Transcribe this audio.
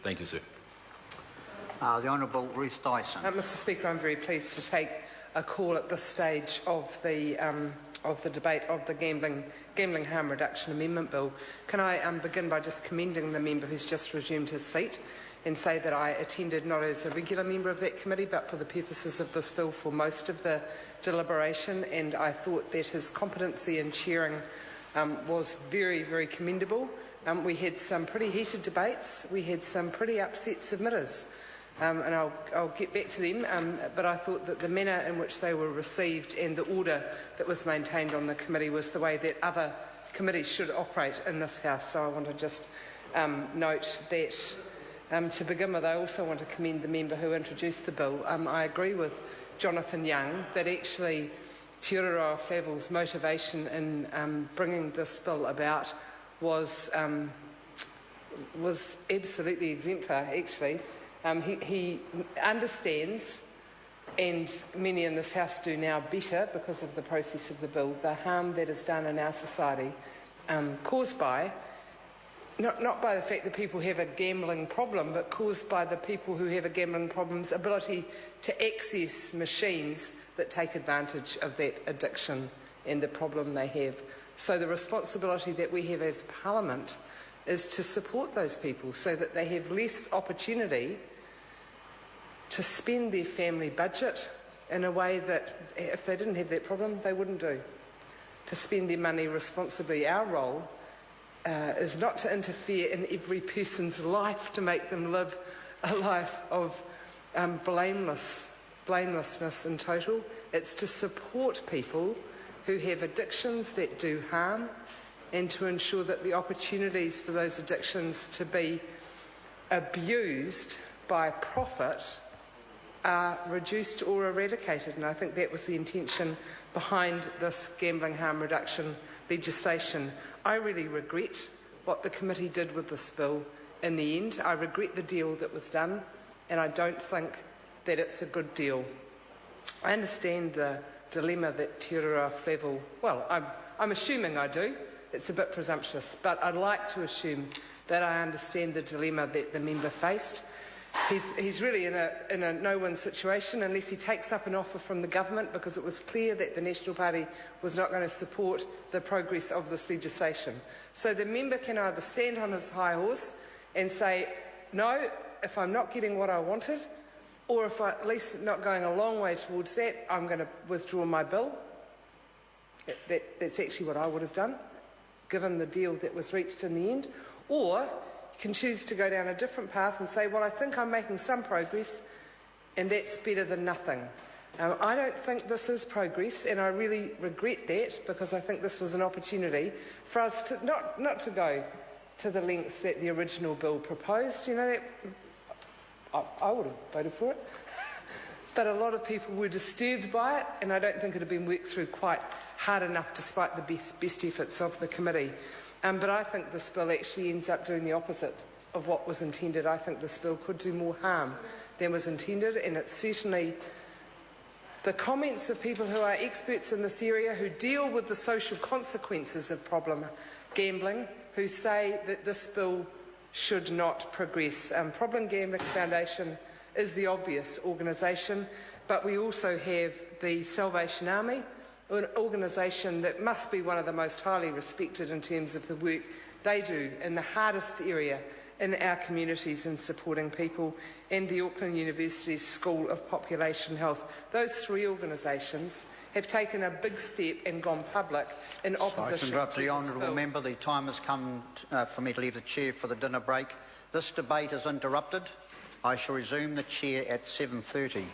Thank you, sir. The Honourable Ruth Dyson. Mr. Speaker, I'm very pleased to take a call at this stage of the debate of the Gambling Harm Reduction Amendment Bill. Can I begin by just commending the member who's just resumed his seat and say that I attended not as a regular member of that committee but for the purposes of this bill for most of the deliberation, and I thought that his competency in chairing was very, very commendable. We had some pretty heated debates, we had some pretty upset submitters. And I'll get back to them, but I thought that the manner in which they were received and the order that was maintained on the committee was the way that other committees should operate in this House. So I want to just note that. To begin with, I also want to commend the member who introduced the bill. I agree with Jonathan Young that actually Te Aroha Flavel's motivation in bringing this bill about was absolutely exemplar, actually. He understands, and many in this House do now better because of the process of the bill, the harm that is done in our society caused by, not by the fact that people have a gambling problem, but caused by the people who have a gambling problem's ability to access machines that take advantage of that addiction and the problem they have. So the responsibility that we have as Parliament is to support those people so that they have less opportunity to spend their family budget in a way that, if they didn't have that problem, they wouldn't do. To spend their money responsibly. Our role is not to interfere in every person's life to make them live a life of blamelessness in total. It's to support people who have addictions that do harm and to ensure that the opportunities for those addictions to be abused by profit are reduced or eradicated, and I think that was the intention behind this gambling harm reduction legislation. I really regret what the committee did with this bill in the end. I regret the deal that was done, and I don't think that it's a good deal. I understand the dilemma that Te Aroha Flavel, well, I'm assuming I do. It's a bit presumptuous, but I'd like to assume that I understand the dilemma that the member faced. He's really in a no-win situation unless he takes up an offer from the government, because it was clear that the National Party was not going to support the progress of this legislation. So the member can either stand on his high horse and say, no, if I'm not getting what I wanted, or if I'm at least not going a long way towards that, I'm going to withdraw my bill. That's actually what I would have done, given the deal that was reached in the end. Or can choose to go down a different path and say, well, I think I'm making some progress, and that's better than nothing. I don't think this is progress, and I really regret that, because I think this was an opportunity for us to not to go to the lengths that the original bill proposed. You know, that I would have voted for it. But a lot of people were disturbed by it, and I don't think it had been worked through quite hard enough despite the best efforts of the committee. But I think this bill actually ends up doing the opposite of what was intended. I think this bill could do more harm than was intended, and it's certainly the comments of people who are experts in this area, who deal with the social consequences of problem gambling, who say that this bill should not progress. Problem Gambling Foundation is the obvious organisation, but we also have the Salvation Army, an organisation that must be one of the most highly respected in terms of the work they do in the hardest area in our communities in supporting people, and the Auckland University's School of Population Health. Those three organisations have taken a big step and gone public in opposition to interrupt the honourable member. The time has come for me to leave the chair for the dinner break. This debate is interrupted. I shall resume the chair at 7:30.